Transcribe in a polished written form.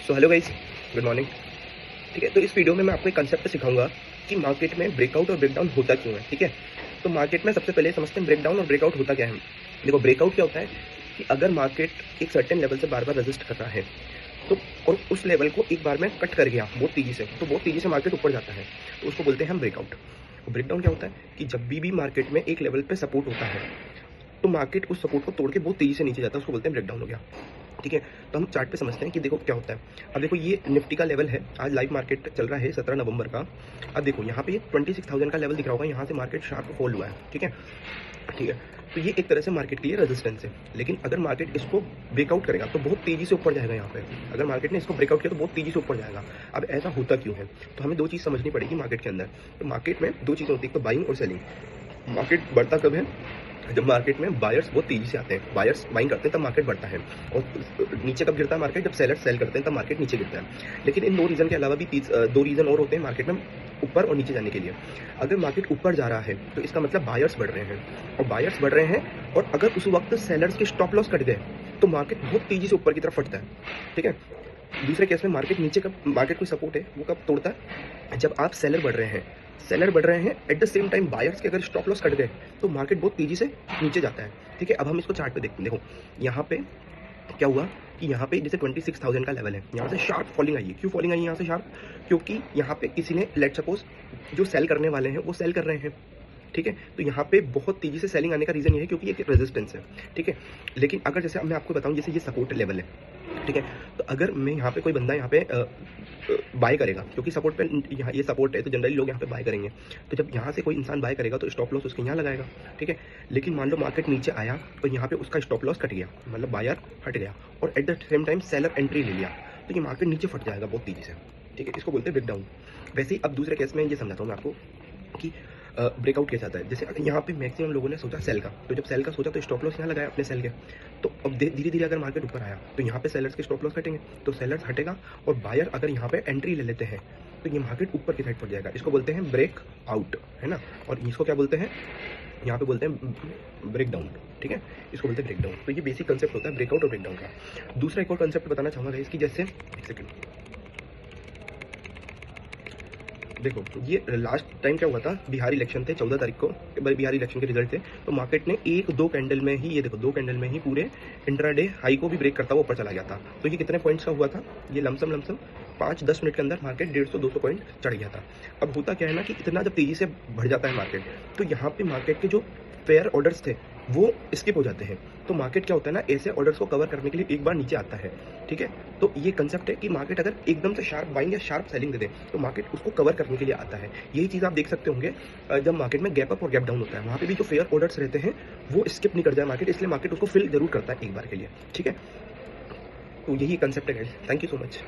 So hello guys, good morning. ठीक है, तो इस वीडियो में मैं आपको एक कंसेप्ट सिखाऊंगा कि मार्केट में ब्रेकआउट और ब्रेकडाउन होता क्यों है। ठीक है, तो मार्केट में सबसे पहले समझते हैं ब्रेकडाउन और ब्रेकआउट होता क्या है। देखो, ब्रेकआउट क्या होता है कि अगर मार्केट एक सर्टेन लेवल से बार बार रजिस्ट कर रहा है तो और उस लेवल को एक बार में कट कर गया बहुत तेजी से, तो बहुत तेजी से मार्केट ऊपर जाता है, तो उसको बोलते हैं हम ब्रेकआउट। और ब्रेकडाउन क्या होता है कि जब भी मार्केट में एक लेवल पे सपोर्ट होता है तो मार्केट उस सपोर्ट को तोड़ के बहुत तेजी से नीचे जाता है, उसको बोलते हैं ब्रेकडाउन हो गया। ठीक है, तो हम चार्ट पे समझते हैं कि देखो क्या होता है। अब देखो, ये निफ्टी का लेवल है, आज लाइव मार्केट चल रहा है 17 नवंबर का। अब देखो यहाँ पे ये 26,000 का लेवल दिख रहा होगा, यहाँ से मार्केट शार्प फॉल हुआ है। ठीक है, ठीक है, तो ये एक तरह से मार्केट के लिए रेजिस्टेंस है। लेकिन अगर मार्केट इसको ब्रेकआउट करेगा तो बहुत तेजी से ऊपर जाएगा। यहाँ पे अगर मार्केट ने इसको ब्रेकआउट किया तो बहुत तेजी से ऊपर जाएगा। अब ऐसा होता क्यों है, तो हमें दो चीज़ समझनी पड़ेगी मार्केट के अंदर। तो मार्केट में दो चीज़ें होती है, तो बाइंग और सेलिंग। मार्केट बढ़ता कब है, जब मार्केट में बायर्स बहुत तेजी से आते हैं, बायर्स बाइंग करते हैं तब मार्केट बढ़ता है। और नीचे कब गिरता है मार्केट, जब सेलर्स सेल करते हैं तब मार्केट नीचे गिरता है। लेकिन इन दो रीज़न के अलावा भी दो रीज़न और होते हैं मार्केट में ऊपर और नीचे जाने के लिए। अगर मार्केट ऊपर जा रहा है तो इसका मतलब बायर्स बढ़ रहे हैं, और बायर्स बढ़ रहे हैं और अगर उस वक्त सेलर्स के स्टॉप लॉस कट गए तो मार्केट बहुत तेजी से ऊपर की तरफ फटता है। ठीक है, दूसरे केस में मार्केट नीचे कब, मार्केट कोई सपोर्ट है वो कब तोड़ता है, जब आप सेलर बढ़ रहे हैं, सेलर बढ़ रहे हैं at the same time buyers के अगर स्टॉप लॉस कट गए तो मार्केट बहुत तेजी से नीचे जाता है। ठीक है, अब हम इसको चार्ट पे देखते हैं। देखो यहाँ पे क्या हुआ कि यहाँ पे जैसे 26,000 का लेवल है, यहाँ से शार्प फॉलिंग आई है। क्यों फॉलिंग आई है यहाँ से शार्प, क्योंकि यहाँ पे किसी ने, लेट सपोज जो सेल करने वाले हैं वो सेल कर रहे हैं। ठीक है, तो यहाँ पे बहुत तेजी से सेलिंग आने का रीज़न ये है क्योंकि एक रेजिस्टेंस है। ठीक है, लेकिन अगर जैसे मैं आपको बताऊँ, जैसे ये सपोर्ट लेवल है, ठीक है, तो अगर मैं यहाँ पे कोई बंदा यहाँ पे बाय करेगा, क्योंकि सपोर्ट पे यहाँ ये सपोर्ट है तो जनरली लोग यहाँ पे बाय करेंगे। तो जब यहाँ से कोई इंसान बाय करेगा तो स्टॉप लॉस उसके यहाँ लगाएगा। ठीक है, लेकिन मान लो मार्केट नीचे आया तो यहाँ पे उसका स्टॉप लॉस कट गया, मतलब बायर हट गया और at the same time seller entry ले लिया, तो ये मार्केट नीचे फट जाएगा बहुत तेजी से। ठीक है, इसको बोलते हैं ब्रेकडाउन। वैसे ही अब दूसरे केस में ये समझाता हूँ मैं आपको कि ब्रेकआउट कैसा आता है। जैसे यहाँ पे मैक्सिमम लोगों ने सोचा सेल का, तो जब सेल का सोचा तो स्टॉप लॉस यहाँ लगाया अपने सेल के। तो अब धीरे धीरे अगर मार्केट ऊपर आया तो यहाँ पे सेलर्स के स्टॉप लॉस हटेंगे, तो सेलर्स हटेगा और बायर अगर यहाँ पे एंट्री ले लेते हैं तो ये मार्केट ऊपर की साइड पर जाएगा। इसको बोलते हैं ब्रेक आउट, है ना। और इसको क्या बोलते हैं, यहाँ पे बोलते हैं ब्रेकडाउन। ठीक है, इसको बोलते हैं ब्रेकडाउन। तो ये बेसिक कंसेप्ट होता है ब्रेकआउट और ब्रेकडाउन का। दूसरा एक और कंसेप्ट बताना चाहूँगा इसकी, जैसे एक सेकेंड, देखो ये लास्ट टाइम क्या हुआ था, बिहार इलेक्शन थे 14 तारीख को, बिहार इलेक्शन के रिजल्ट थे, तो मार्केट ने एक दो कैंडल में ही, ये देखो दो कैंडल में ही पूरे इंट्राडे हाई को भी ब्रेक करता हुआ ऊपर चला गया था। तो ये कितने पॉइंट्स का हुआ था, ये लमसम 5-10 मिनट के अंदर मार्केट 150-200 पॉइंट चढ़ गया था। अब होता क्या है ना कि इतना जब तेजी से बढ़ जाता है मार्केट, तो यहाँ पे मार्केट के जो फेयर ऑर्डर्स थे वो स्किप हो जाते हैं। तो मार्केट क्या होता है ना, ऐसे ऑर्डर्स को कवर करने के लिए एक बार नीचे आता है। ठीक है, तो ये कंसेप्ट है कि मार्केट अगर एकदम से शार्प बाइंग या शार्प सेलिंग दे दे तो मार्केट उसको कवर करने के लिए आता है। यही चीज़ आप देख सकते होंगे जब मार्केट में गैप अप और गैप डाउन होता है, वहाँ पे भी जो फेयर ऑर्डर्स रहते हैं वो स्किप नहीं कर जाए मार्केट, इसलिए मार्केट उसको फिल जरूर करता है एक बार के लिए। ठीक है, तो यही कंसेप्ट है guys. Thank you so much.